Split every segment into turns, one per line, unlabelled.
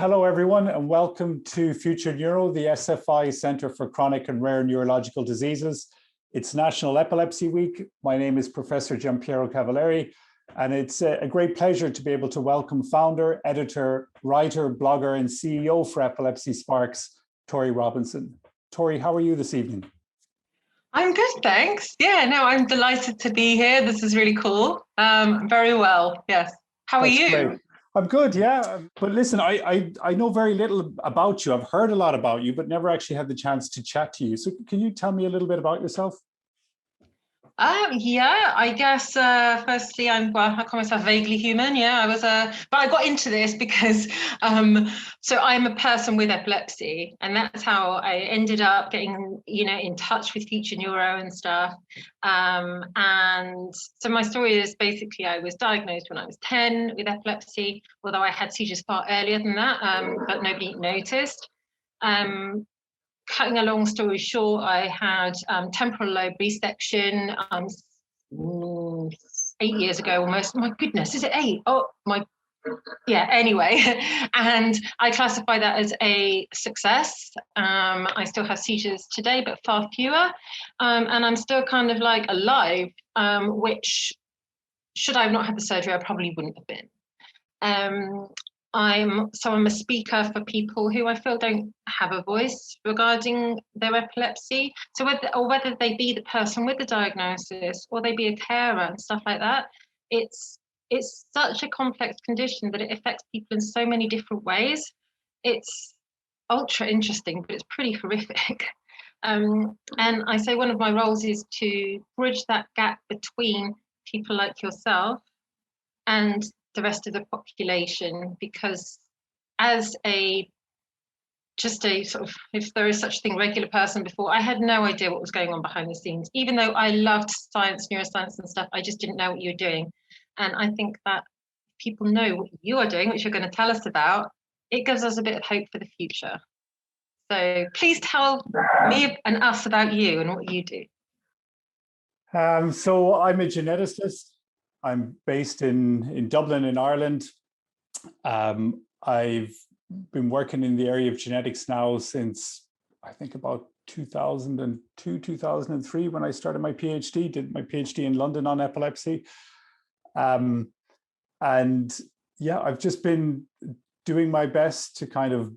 hello everyone, and welcome to FutureNeuro, the SFI Center for Chronic and Rare Neurological Diseases. It's National Epilepsy Week. My name is Professor Gianpiero Cavalleri, and it's a great pleasure to be able to welcome founder, editor, writer, blogger, and CEO for EpilepsySparks, Torie Robinson. Torie, how are you this evening?
I'm good, thanks. Yeah, no, I'm delighted to be here. This is really cool. Very well, yes. How are you?
Great. I'm good, yeah. But listen, I know very little about you. I've heard a lot about you, but never actually had the chance to chat to you. So can you tell me a little bit about yourself?
Yeah, I guess firstly, I call myself vaguely human. Yeah, but I got into this because so I'm a person with epilepsy, and that's how I ended up getting, in touch with FutureNeuro and stuff. And so my story is basically I was diagnosed when I was 10 with epilepsy, although I had seizures far earlier than that, but nobody noticed. Cutting a long story short, I had temporal lobe resection 8 years ago almost. My goodness, is it 8? Oh, yeah, anyway. And I classify that as a success. I still have seizures today, but far fewer. And I'm still kind of like alive, which should I have not had the surgery, I probably wouldn't have been. I'm a speaker for people who I feel don't have a voice regarding their epilepsy. So whether they be the person with the diagnosis or they be a carer and stuff like that, it's such a complex condition that it affects people in so many different ways. It's ultra interesting, but it's pretty horrific. And I say one of my roles is to bridge that gap between people like yourself and the rest of the population, because as just a sort of, if there is such a thing, regular person before, I had no idea what was going on behind the scenes. Even though I loved science, neuroscience and stuff, I just didn't know what you were doing. And I think that people know what you are doing, which you're going to tell us about, it gives us a bit of hope for the future. So please tell me and us about you and what you do.
So I'm a geneticist. I'm based in Dublin in Ireland. I've been working in the area of genetics now since I think about 2002, 2003 when I started my PhD, did my PhD in London on epilepsy. And yeah, I've just been doing my best to kind of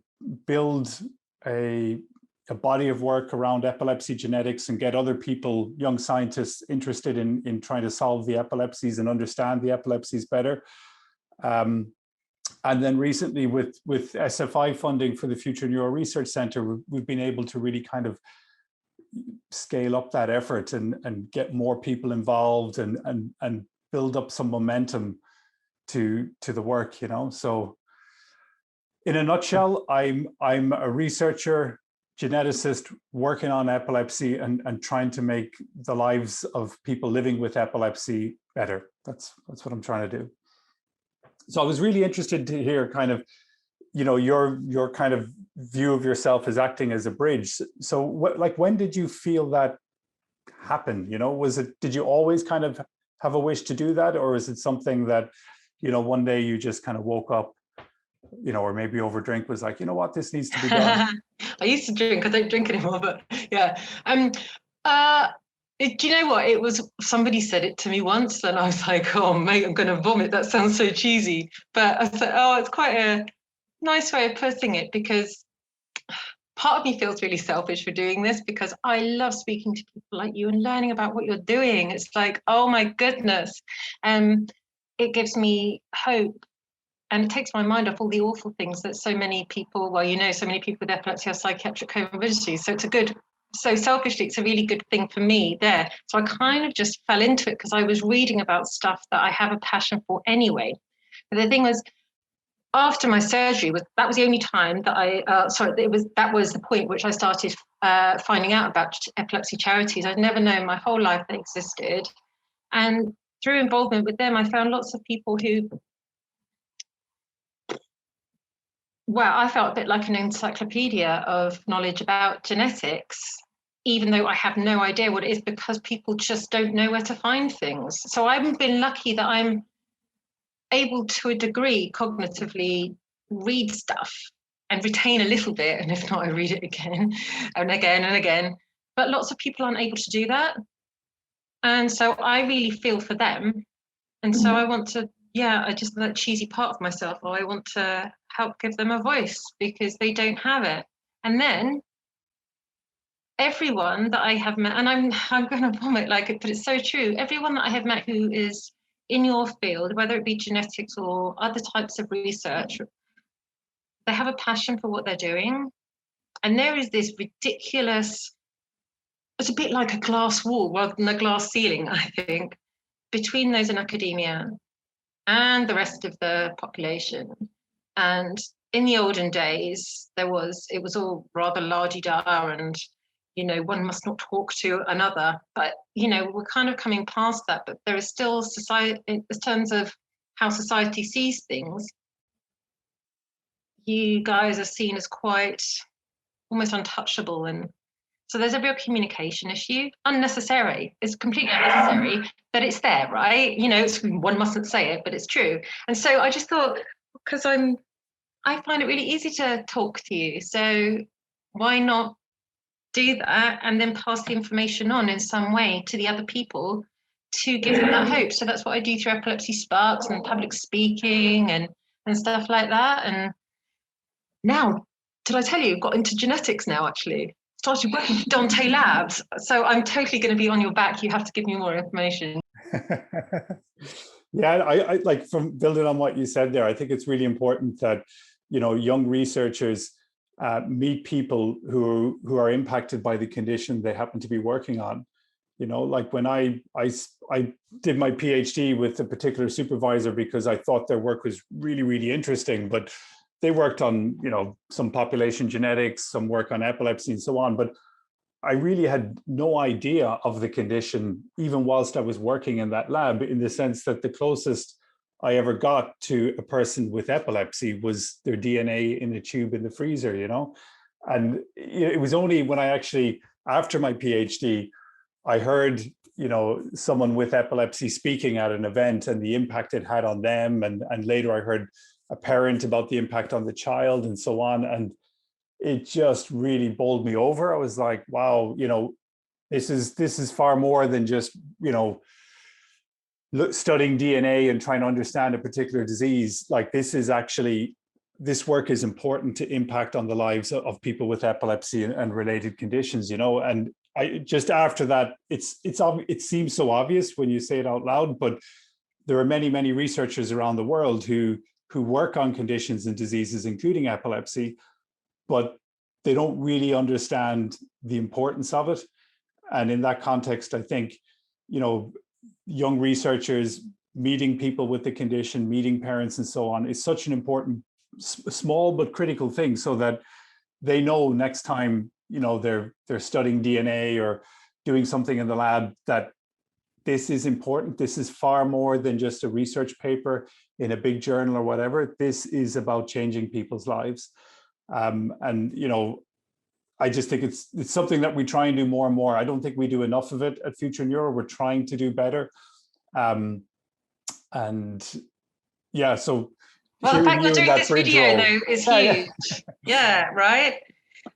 build a body of work around epilepsy genetics and get other people, young scientists, interested in trying to solve the epilepsies and understand the epilepsies better. And then recently with SFI funding for the FutureNeuro Research Center, we've been able to really kind of scale up that effort and get more people involved and build up some momentum to the work, So in a nutshell, I'm a researcher, geneticist working on epilepsy and trying to make the lives of people living with epilepsy better. That's what I'm trying to do. So I was really interested to hear kind of, your kind of view of yourself as acting as a bridge. So when did you feel that happen? Did you always kind of have a wish to do that? Or is it something that, one day you just kind of woke up, or maybe over drink was like, what, this needs to be done?
I used to drink, I don't drink anymore, but yeah. Do you know what? It was, somebody said it to me once and I was like, oh mate, I'm going to vomit. That sounds so cheesy. But I thought, oh, it's quite a nice way of putting it, because part of me feels really selfish for doing this, because I love speaking to people like you and learning about what you're doing. It's like, oh my goodness. It gives me hope. And it takes my mind off all the awful things that so many people, so many people with epilepsy have psychiatric comorbidities. So selfishly, it's a really good thing for me there. So I kind of just fell into it because I was reading about stuff that I have a passion for anyway. But the thing was, after my surgery, that was the only time that that was the point which I started finding out about epilepsy charities. I'd never known my whole life they existed. And through involvement with them, I found lots of people who, well, I felt a bit like an encyclopedia of knowledge about genetics, even though I have no idea what it is, because people just don't know where to find things. So I've been lucky that I'm able to a degree cognitively read stuff and retain a little bit, and if not, I read it again and again and again. But lots of people aren't able to do that. And so I really feel for them. And so I want to, I just that cheesy part of myself, I want to help give them a voice because they don't have it. And then everyone that I have met, and I'm going to vomit like it, but it's so true. Everyone that I have met who is in your field, whether it be genetics or other types of research, they have a passion for what they're doing. And there is this ridiculous, it's a bit like a glass wall rather than a glass ceiling, I think, between those in academia and the rest of the population. And in the olden days, it was all rather la-di-da and, one must not talk to another. But, we're kind of coming past that, but there is still society, in terms of how society sees things, you guys are seen as quite almost untouchable. And so there's a real communication issue, unnecessary. It's completely unnecessary, but it's there, right? One mustn't say it, but it's true. And so I just thought, because I find it really easy to talk to you, so why not do that and then pass the information on in some way to the other people to give them that hope? So that's what I do through EpilepsySparks and public speaking and stuff like that. And now, did I tell you, got into genetics now, actually. Started working for Dante Labs. So I'm totally going to be on your back. You have to give me more information.
Yeah, I like, from building on what you said there, I think it's really important that, young researchers meet people who are impacted by the condition they happen to be working on. Like when I did my PhD with a particular supervisor because I thought their work was really, really interesting, but they worked on, some population genetics, some work on epilepsy and so on. But I really had no idea of the condition, even whilst I was working in that lab, in the sense that the closest I ever got to a person with epilepsy was their DNA in a tube in the freezer, And it was only when I actually, after my PhD, I heard, someone with epilepsy speaking at an event and the impact it had on them. And later I heard a parent about the impact on the child and so on. And it just really bowled me over. I was like, wow, this is far more than just, studying DNA and trying to understand a particular disease. Like this work is important to impact on the lives of people with epilepsy and related conditions, and I just, after that, it seems so obvious when you say it out loud, but there are many, many researchers around the world who work on conditions and diseases, including epilepsy, but they don't really understand the importance of it. And in that context, I think, young researchers meeting people with the condition, meeting parents and so on is such an important, small but critical thing, so that they know next time, they're studying DNA or doing something in the lab, that this is important. This is far more than just a research paper in a big journal or whatever. This is about changing people's lives. And, I just think it's something that we try and do more and more. I don't think we do enough of it at FutureNeuro. We're trying to do better. And yeah, so
well, the fact we're doing this video though is huge. Yeah, right.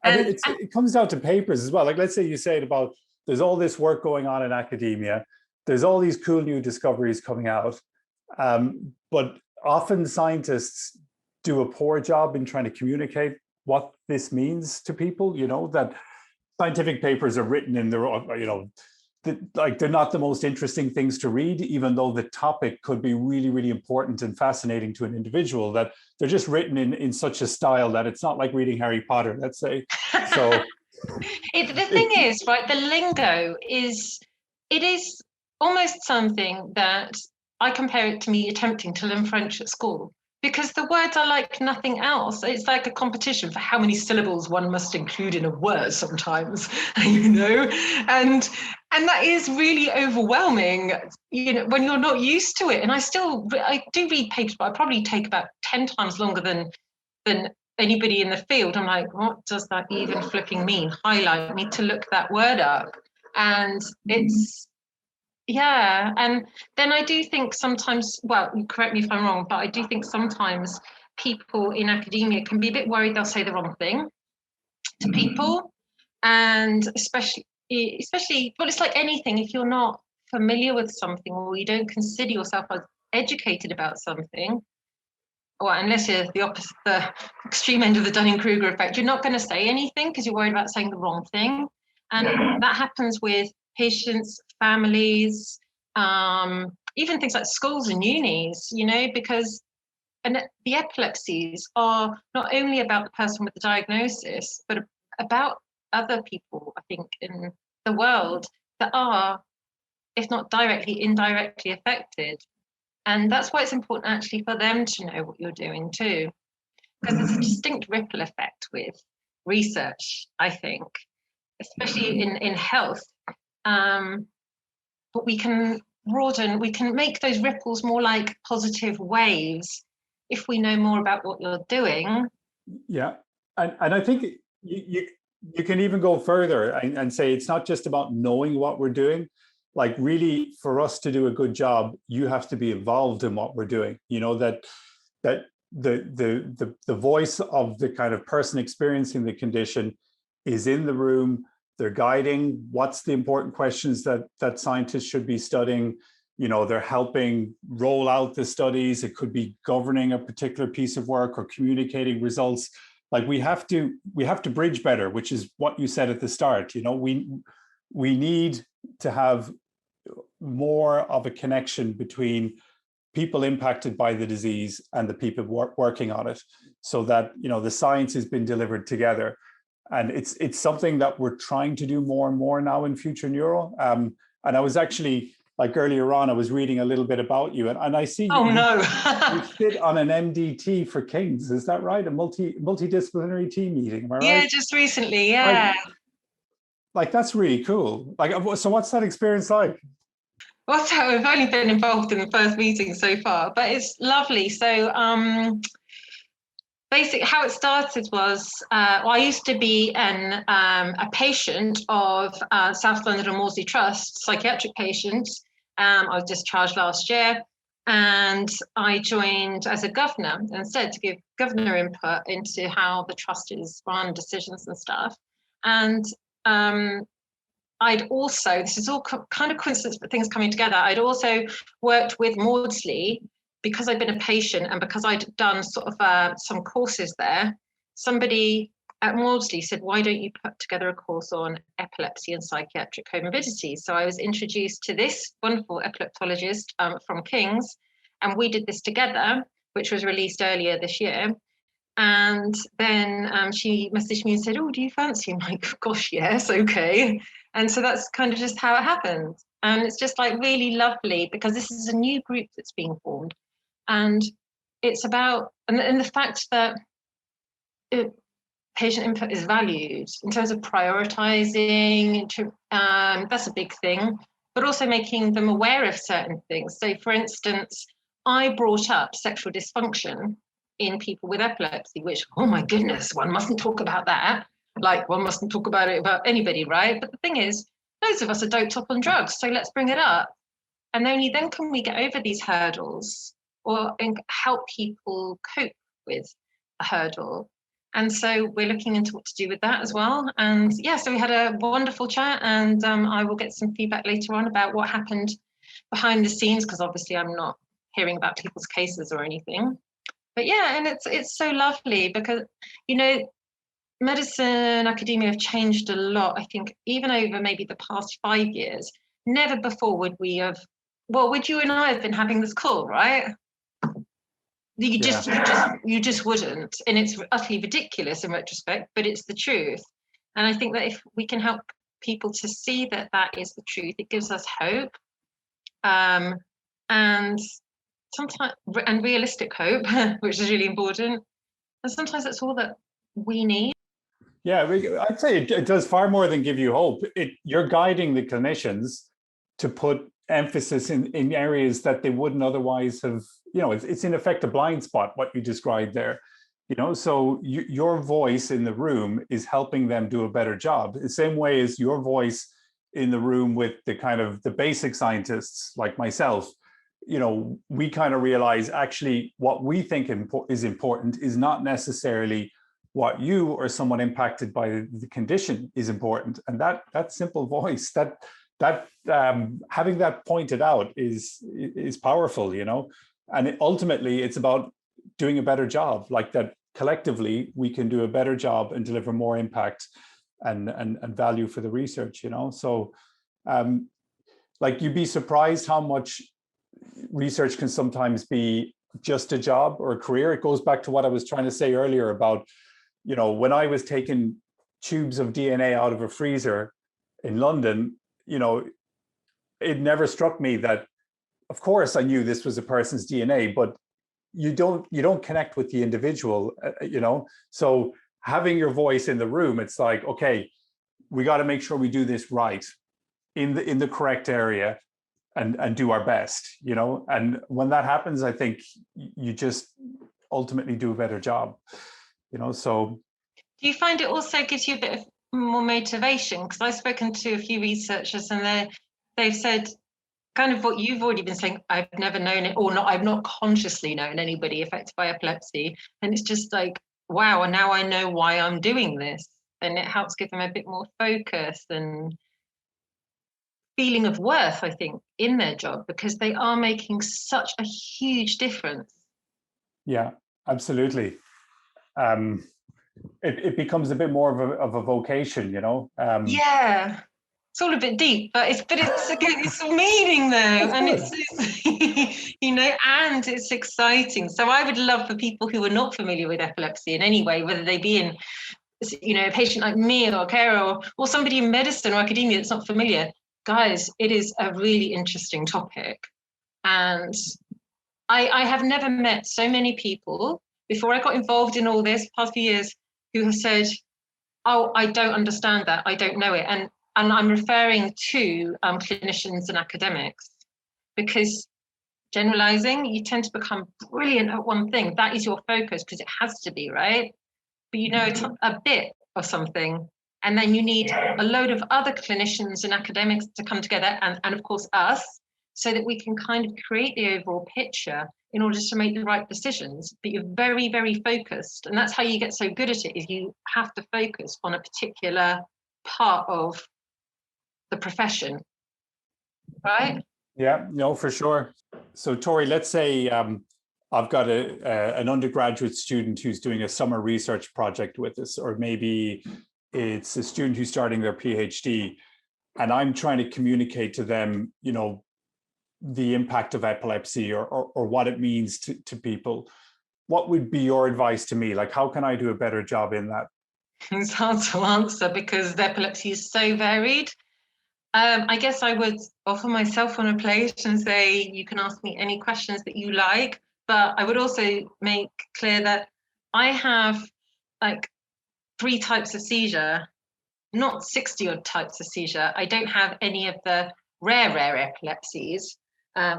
And it comes down to papers as well. Like, let's say you say it about, there's all this work going on in academia. There's all these cool new discoveries coming out. But often scientists do a poor job in trying to communicate what this means to people, that scientific papers are written in their, they're not the most interesting things to read, even though the topic could be really, really important and fascinating to an individual, that they're just written in such a style that it's not like reading Harry Potter, let's say. So
the thing is, right, the lingo is almost something that I compare it to me attempting to learn French at school, because the words are like nothing else. It's like a competition for how many syllables one must include in a word sometimes, and that is really overwhelming, when you're not used to it. And I do read papers, but I probably take about 10 times longer than anybody in the field. I'm like, what does that even flipping mean? Highlight, I need to look that word up. And it's, yeah. And then I do think sometimes, well, correct me if I'm wrong, but I do think sometimes people in academia can be a bit worried they'll say the wrong thing to people, and especially, well, it's like anything, if you're not familiar with something or you don't consider yourself as educated about something, or unless you're the extreme end of the Dunning-Kruger effect, you're not going to say anything because you're worried about saying the wrong thing. And that happens with patients, families, even things like schools and unis, you know, because the epilepsies are not only about the person with the diagnosis, but about other people, I think, in the world that are, if not directly, indirectly affected. And that's why it's important actually for them to know what you're doing too, because there's a distinct ripple effect with research, I think, especially in health. But we can make those ripples more like positive waves if we know more about what you're doing.
Yeah, and I think you can even go further and say it's not just about knowing what we're doing. Like, really, for us to do a good job, you have to be involved in what we're doing. You know, that the voice of the kind of person experiencing the condition is in the room. They're guiding what's the important questions that scientists should be studying. You know, they're helping roll out the studies. It could be governing a particular piece of work or communicating results. Like, we have to bridge better, which is what you said at the start. You know, we need to have more of a connection between people impacted by the disease and the people working on it, so that, you know, the science has been delivered together. And it's something that we're trying to do more and more now in FutureNeuro. And I was actually, like, earlier on, I was reading a little bit about you, and I see you sit on an MDT for King's. Is that right? A multidisciplinary team meeting, am I right?
Yeah, just recently, yeah.
Like that's really cool. Like, so what's that experience like?
Well, so I've only been involved in the first meeting so far, but it's lovely. So basically how it started was, well, I used to be a patient of South London and Maudsley Trust, psychiatric patient. I was discharged last year, and I joined as a governor instead to give governor input into how the trust is run, decisions and stuff. And I'd also, this is all kind of coincidence, but things coming together, I'd also worked with Maudsley because I'd been a patient and because I'd done sort of some courses there. Somebody at Maudsley said, why don't you put together a course on epilepsy and psychiatric comorbidity? So I was introduced to this wonderful epileptologist from King's, and we did this together, which was released earlier this year. And then she messaged me and said, oh, do you fancy? I'm like, gosh, yes, okay. And so that's kind of just how it happened. And it's just like really lovely because this is a new group that's being formed. And it's about, and the fact that patient input is valued in terms of prioritizing, that's a big thing, but also making them aware of certain things. So for instance, I brought up sexual dysfunction in people with epilepsy, which, oh my goodness, one mustn't talk about that. Like, one mustn't talk about it about anybody, right? But the thing is, most of us are doped up on drugs, so let's bring it up. And only then can we get over these hurdles or help people cope with a hurdle. And so we're looking into what to do with that as well. And yeah, so we had a wonderful chat, and I will get some feedback later on about what happened behind the scenes, because obviously I'm not hearing about people's cases or anything. But yeah, and it's so lovely because, you know, medicine, academia have changed a lot, I think, even over maybe the past 5 years. Never before would we have, well, would you and I have been having this call, right? You just wouldn't. And it's utterly ridiculous in retrospect, but it's the truth. And I think that if we can help people to see that that is the truth, it gives us hope. And sometimes, and realistic hope, which is really important. And sometimes that's all that we need.
Yeah, I'd say it does far more than give you hope. You're guiding the clinicians to put emphasis in areas that they wouldn't otherwise have. You know, it's in effect a blind spot, what you described there. You know, so your voice in the room is helping them do a better job. The same way as your voice in the room with the kind of the basic scientists like myself we kind of realize actually what we think is important is not necessarily what you or someone impacted by the condition is important. And that simple voice, that having that pointed out is powerful, and ultimately it's about doing a better job, like that collectively we can do a better job and deliver more impact and value for the research, so like you'd be surprised how much research can sometimes be just a job or a career. It goes back to what I was trying to say earlier about, when I was taking tubes of DNA out of a freezer in London, it never struck me that, of course I knew this was a person's DNA, but you don't connect with the individual, so having your voice in the room, it's like, okay, we got to make sure we do this right in the correct area and do our best, and when that happens, I think you just ultimately do a better job, so.
Do you find it also gives you a bit of more motivation? Because I've spoken to a few researchers and they've said kind of what you've already been saying, I've never known it, or not, I've not consciously known anybody affected by epilepsy. And it's just like, wow, and now I know why I'm doing this. And it helps give them a bit more focus and feeling of worth, I think, in their job, because they are making such a huge difference.
Yeah, absolutely. It becomes a bit more of a vocation,
Yeah, it's all a bit deep, but it's meaning though, and it's and it's exciting. So I would love for people who are not familiar with epilepsy in any way, whether they be in a patient like me or a carer or somebody in medicine or academia that's not familiar, guys, it is a really interesting topic. And I have never met so many people before I got involved in all this past few years who have said, oh, I don't understand that, I don't know it. And I'm referring to clinicians and academics, because generalizing, you tend to become brilliant at one thing. That is your focus, because it has to be, right? But it's a bit of something. And then you need a load of other clinicians and academics to come together, and of course us, so that we can kind of create the overall picture in order to make the right decisions. But you're very, very focused. And that's how you get so good at it, is you have to focus on a particular part of the profession, right?
Yeah, no, for sure. So Torie, let's say I've got an undergraduate student who's doing a summer research project with us, or maybe it's a student who's starting their PhD, and I'm trying to communicate to them, the impact of epilepsy or what it means to people. What would be your advice to me? Like, how can I do a better job in that?
It's hard to answer because the epilepsy is so varied. I guess I would offer myself on a plate and say, you can ask me any questions that you like, but I would also make clear that I have like 3 types of seizure, not 60 odd types of seizure. I don't have any of the rare epilepsies.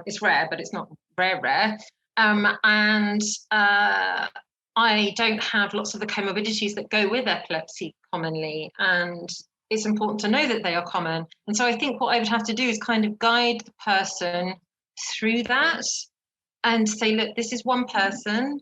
It's rare, but it's not rare. And I don't have lots of the comorbidities that go with epilepsy commonly. And it's important to know that they are common. And so I think what I would have to do is kind of guide the person through that and say, look, this is one person,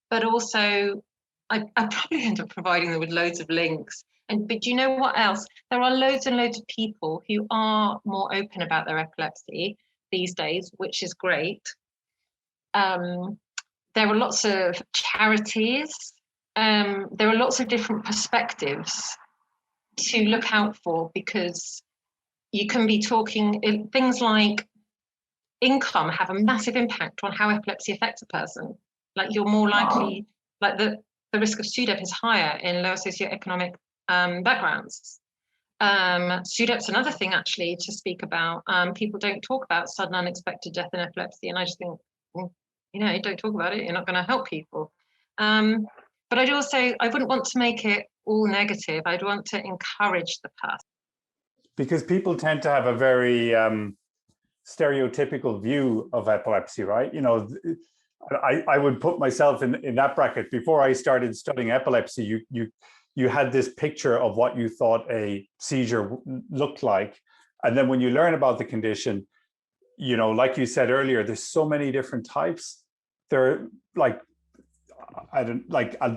but also I probably end up providing them with loads of links. But you know what else? There are loads and loads of people who are more open about their epilepsy these days, which is great. There are lots of charities. There are lots of different perspectives to look out for, because you can be talking things like income have a massive impact on how epilepsy affects a person. Like you're more likely, like the risk of SUDEP is higher in lower socioeconomic backgrounds. SUDEP's another thing actually to speak about. People don't talk about sudden unexpected death in epilepsy, and I just think, don't talk about it, you're not going to help people. But I wouldn't want to make it all negative. I'd want to encourage the person.
Because people tend to have a very stereotypical view of epilepsy, right? I would put myself in that bracket. Before I started studying epilepsy, you had this picture of what you thought a seizure looked like. And then when you learn about the condition, like you said earlier, there's so many different types. There, like,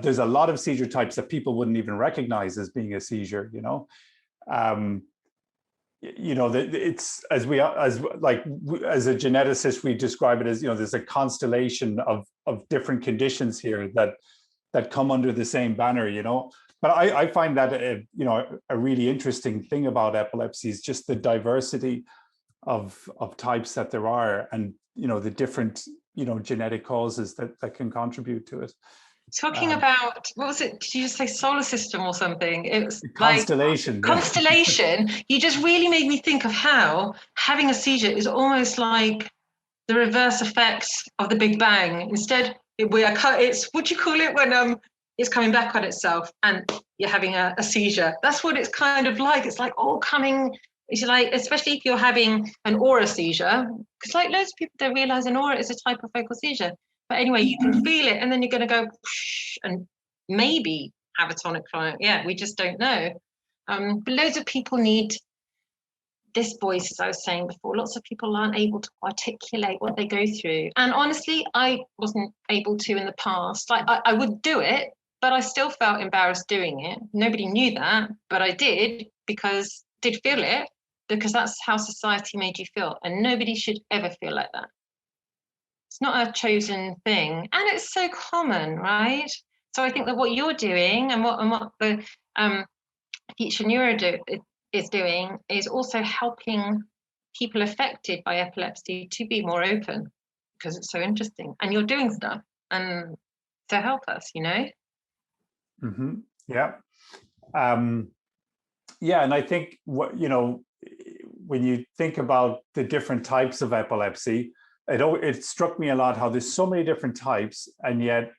there's a lot of seizure types that people wouldn't even recognize as being a seizure. It's as a geneticist, we describe it as, there's a constellation of different conditions here that come under the same banner. But I find that a really interesting thing about epilepsy is just the diversity of types that there are, and the different genetic causes that can contribute to it.
Talking about, what was it? Did you just say solar system or something? It was
constellation.
Constellation. You just really made me think of how having a seizure is almost like the reverse effects of the Big Bang. Instead, it's what do you call it when it's coming back on itself and you're having a seizure? That's what it's kind of like. It's like all coming. It's like, especially if you're having an aura seizure, because like loads of people don't realize an aura is a type of focal seizure. But anyway, you can feel it, and then you're going to go and maybe have a tonic clonic. Yeah, we just don't know. But loads of people need this voice, as I was saying before. Lots of people aren't able to articulate what they go through. And honestly, I wasn't able to in the past. Like I would do it, but I still felt embarrassed doing it. Nobody knew that, but I did did feel it, because that's how society made you feel. And nobody should ever feel like that. It's not a chosen thing, and it's so common, right? So I think that what you're doing and what the FutureNeuro is doing is also helping people affected by epilepsy to be more open, because it's so interesting, and you're doing stuff and to help us,
Mm-hmm. Yeah. Yeah, and I think when you think about the different types of epilepsy, it struck me a lot how there's so many different types, and yet,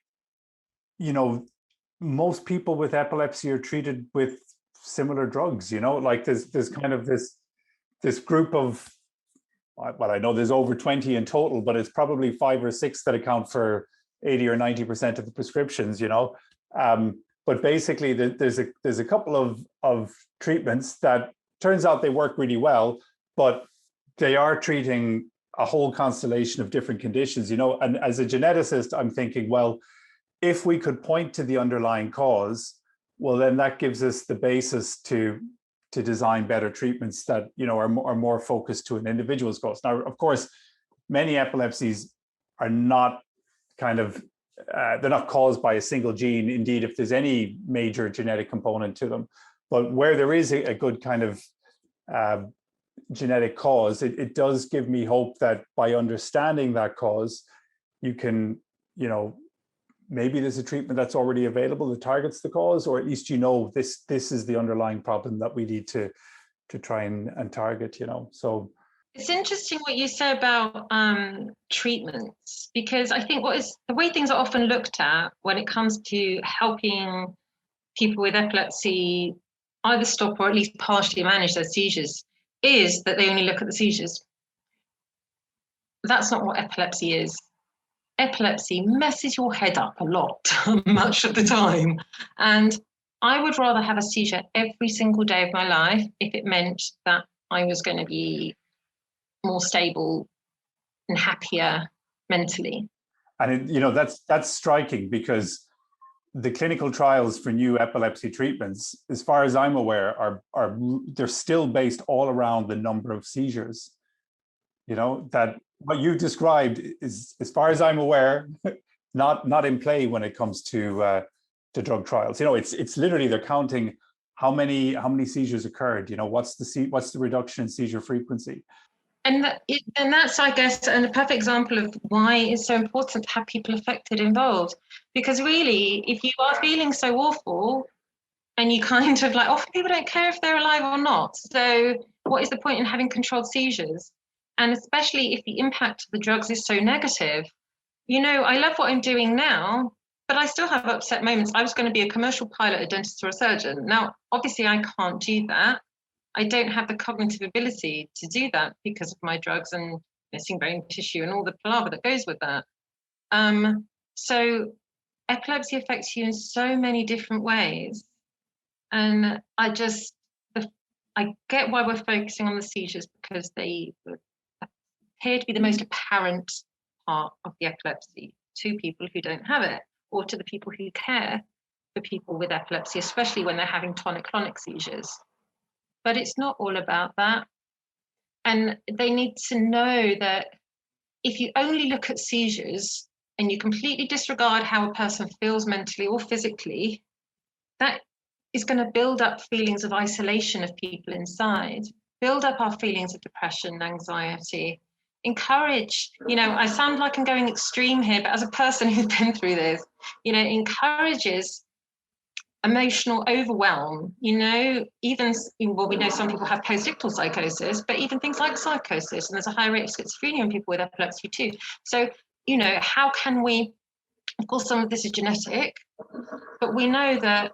most people with epilepsy are treated with similar drugs. Like there's kind of this group of, well, I know there's over 20 in total, but it's probably 5 or 6 that account for 80 or 90% of the prescriptions. But basically, there's a couple of treatments that turns out they work really well, but they are treating a whole constellation of different conditions, and as a geneticist, I'm thinking, well, if we could point to the underlying cause, well, then that gives us the basis to design better treatments that, are more focused to an individual's cause. Now, of course, many epilepsies are not they're not caused by a single gene. Indeed, if there's any major genetic component to them, but where there is a good kind of genetic cause, it does give me hope that by understanding that cause, you can, maybe there's a treatment that's already available that targets the cause, or at least this is the underlying problem that we need to try and target. So
it's interesting what you say about treatments, because I think the way things are often looked at when it comes to helping people with epilepsy either stop or at least partially manage their seizures is that they only look at the seizures. That's not what epilepsy is. Epilepsy messes your head up a lot, much of the time. And I would rather have a seizure every single day of my life if it meant that I was going to be more stable and happier mentally.
And that's striking, because the clinical trials for new epilepsy treatments, as far as I'm aware, are they're still based all around the number of seizures. That what you described is, as far as I'm aware, not in play when it comes to drug trials. It's literally they're counting how many seizures occurred. What's the reduction in seizure frequency.
And that's, I guess, a perfect example of why it's so important to have people affected involved. Because really, if you are feeling so awful, and you kind of often people don't care if they're alive or not. So what is the point in having controlled seizures? And especially if the impact of the drugs is so negative. I love what I'm doing now, but I still have upset moments. I was going to be a commercial pilot, a dentist, or a surgeon. Now, obviously, I can't do that. I don't have the cognitive ability to do that because of my drugs and missing brain tissue and all the palaver that goes with that. So epilepsy affects you in so many different ways. And I get why we're focusing on the seizures, because they appear to be the most apparent part of the epilepsy to people who don't have it, or to the people who care for people with epilepsy, especially when they're having tonic-clonic seizures. But it's not all about that. And they need to know that if you only look at seizures and you completely disregard how a person feels mentally or physically, that is going to build up feelings of isolation of people inside, build up our feelings of depression, anxiety, encourage, I sound like I'm going extreme here, but as a person who's been through this, encourages emotional overwhelm, even, well, we know some people have post-ictal psychosis, but even things like psychosis, and there's a high rate of schizophrenia in people with epilepsy too. So, how can we, of course, some of this is genetic, but we know that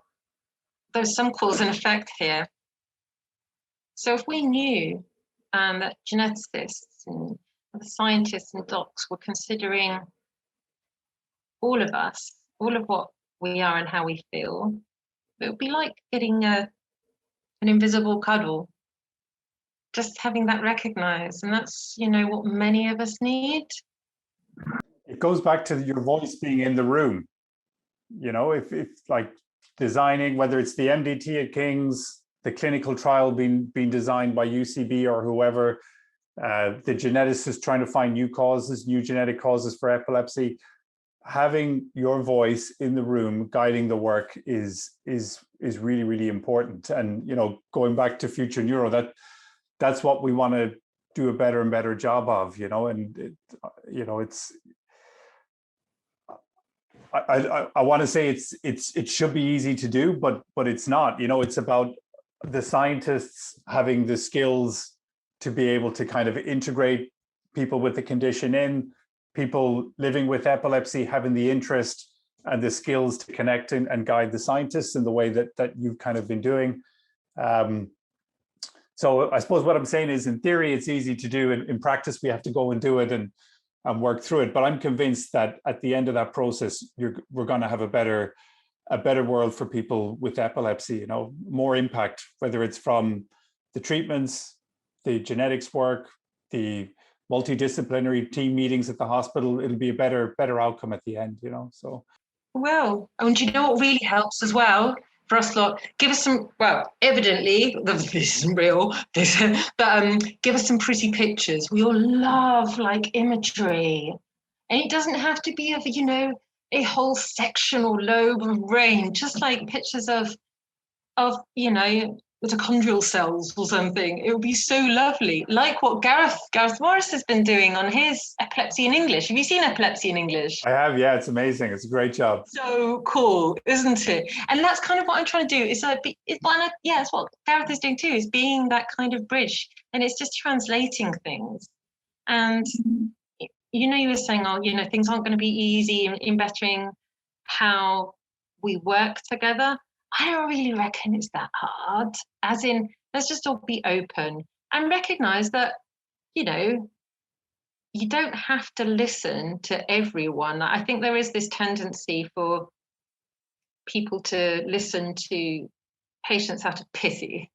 there's some cause and effect here. So if we knew that geneticists and the scientists and docs were considering all of us, all of what we are and how we feel, it would be like getting an invisible cuddle, just having that recognized. And that's, what many of us need.
It goes back to your voice being in the room. If like designing, whether it's the MDT at King's, the clinical trial being designed by UCB or whoever, the geneticist trying to find new genetic causes for epilepsy, having your voice in the room guiding the work is really, really important. And going back to FutureNeuro, that's what we want to do a better and better job of. It's I want to say it should be easy to do, but it's not. It's about the scientists having the skills to be able to kind of integrate people with the condition in, people living with epilepsy having the interest and the skills to connect and guide the scientists in the way that you've kind of been doing. So I suppose what I'm saying is, in theory, it's easy to do. In practice, we have to go and do it and work through it. But I'm convinced that at the end of that process, we're going to have a better world for people with epilepsy. More impact, whether it's from the treatments, the genetics work, the multidisciplinary team meetings at the hospital. It'll be a better outcome at the end. So.
Well, and you know what really helps as well for us lot? Give us some, well, evidently, this isn't real, but give us some pretty pictures. We all love imagery. And it doesn't have to be of, a whole section or lobe of brain, just pictures of mitochondrial cells or something. It would be so lovely. Like what Gareth Morris has been doing on his Epilepsy in English. Have you seen Epilepsy in English?
I have, yeah, it's amazing. It's a great job.
So cool, isn't it? And that's kind of what I'm trying to do. It's what Gareth is doing too, is being that kind of bridge. And it's just translating things. And you were saying, things aren't going to be easy in bettering how we work together. I don't really reckon it's that hard. As in, let's just all be open and recognize that, you don't have to listen to everyone. I think there is this tendency for people to listen to patients out of pity.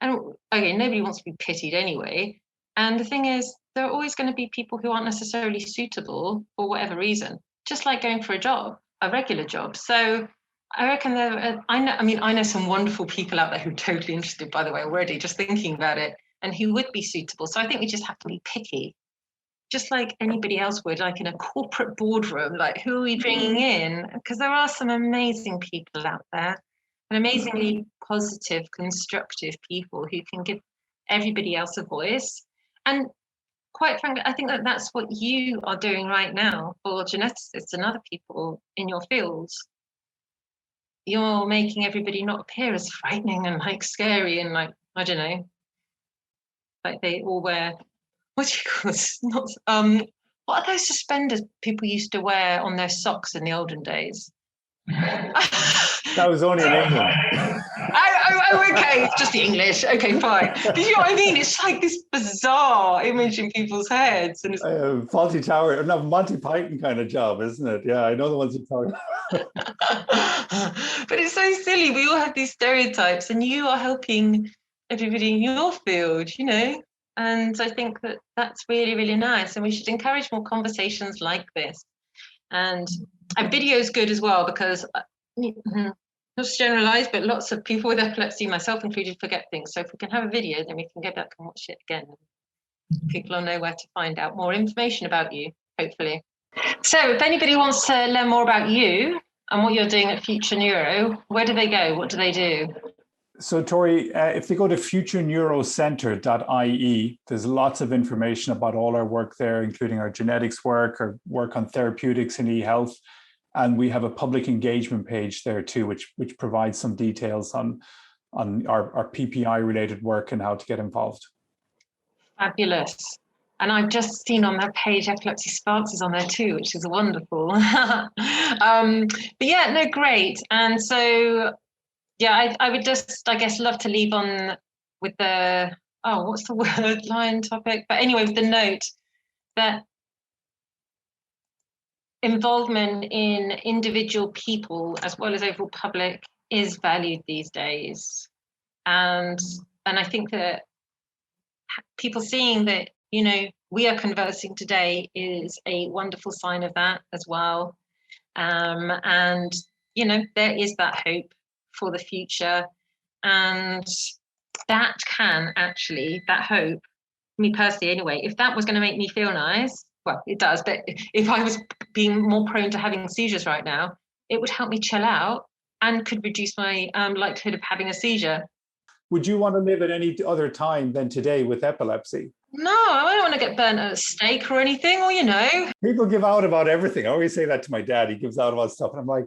And okay, nobody wants to be pitied anyway. And the thing is, there are always going to be people who aren't necessarily suitable for whatever reason, just like going for a regular job. So I reckon I know some wonderful people out there who are totally interested, by the way, already, just thinking about it, and who would be suitable. So I think we just have to be picky, just like anybody else would, like in a corporate boardroom, who are we bringing in? Because there are some amazing people out there, and amazingly positive, constructive people who can give everybody else a voice. And quite frankly, I think that's what you are doing right now for geneticists and other people in your fields. You're making everybody not appear as frightening and scary and I don't know, they all wear, what do you call this? What are those suspenders people used to wear on their socks in the olden days?
That was only in England.
Okay, it's just the English. Okay, fine. But you know what I mean? It's this bizarre image in people's heads. And it's
Faulty Tower, no, Monty Python kind of job, isn't it? Yeah, I know the ones you're talking about.
But it's so silly. We all have these stereotypes, and you are helping everybody in your field, And I think that that's really, really nice. And we should encourage more conversations like this. And video is good as well, because not to generalize, but lots of people with epilepsy, myself included, forget things. So if we can have a video, then we can go back and watch it again. People will know where to find out more information about you, hopefully. So if anybody wants to learn more about you and what you're doing at FutureNeuro, where do they go? What do they do?
So Torie, if they go to futureneurocenter.ie, there's lots of information about all our work there, including our genetics work, our work on therapeutics and e-health. And we have a public engagement page there too, which provides some details on our PPI related work and how to get involved.
Fabulous. And I've just seen on that page, EpilepsySparks is on there too, which is wonderful. But yeah, no, great. And so, yeah, I would just, I guess, love to leave on with the, oh, what's the word, line topic? But anyway, with the note that involvement in individual people as well as overall public is valued these days. And I think that people seeing that, you know, we are conversing today is a wonderful sign of that as well. And, you know, there is that hope for the future. And that can actually, that hope, me personally anyway, if that was going to make me feel nice, well, it does, but if I was being more prone to having seizures right now, it would help me chill out and could reduce my likelihood of having a seizure.
Would you want to live at any other time than today with epilepsy?
No, I don't want to get burnt at a stake or anything, or, you know.
People give out about everything. I always say that to my dad. He gives out about stuff. And I'm like,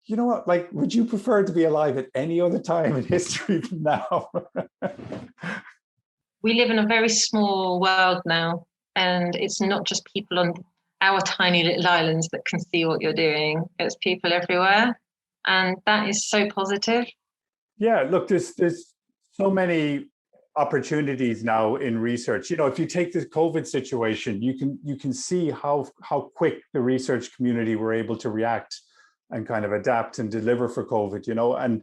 you know what? Like, would you prefer to be alive at any other time in history than now?
We live in a very small world now. And it's not just people on our tiny little islands that can see what you're doing. It's people everywhere. And that is so positive. Yeah,
look, there's so many opportunities now in research. You know, if you take the COVID situation, you can see how quick the research community were able to react and kind of adapt and deliver for COVID, you know, and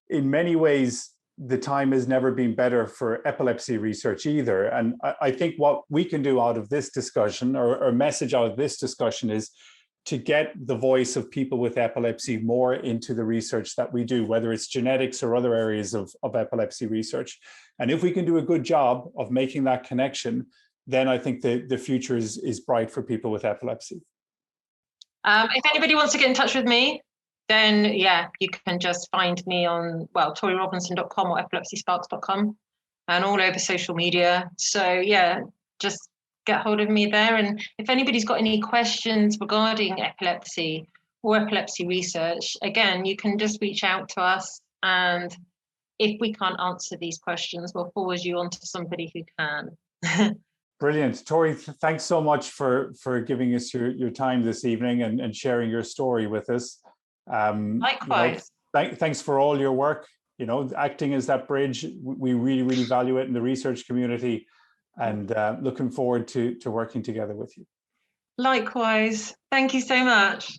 in many ways, the time has never been better for epilepsy research either. And I think what we can do out of this discussion or message out of this discussion is to get the voice of people with epilepsy more into the research that we do, whether it's genetics or other areas of epilepsy research. And if we can do a good job of making that connection, then I think the future is bright for people with epilepsy.
If anybody wants to get in touch with me, then yeah, you can just find me on, well, torierobinson.com or epilepsysparks.com and all over social media. So yeah, just get hold of me there. And if anybody's got any questions regarding epilepsy or epilepsy research, again, you can just reach out to us. And if we can't answer these questions, we'll forward you on to somebody who can.
Brilliant. Torie, thanks so much for giving us your time this evening and sharing your story with us.
Likewise.
You know, thanks for all your work. You know, acting as that bridge, we really, really value it in the research community, and looking forward to working together with you.
Likewise. Thank you so much.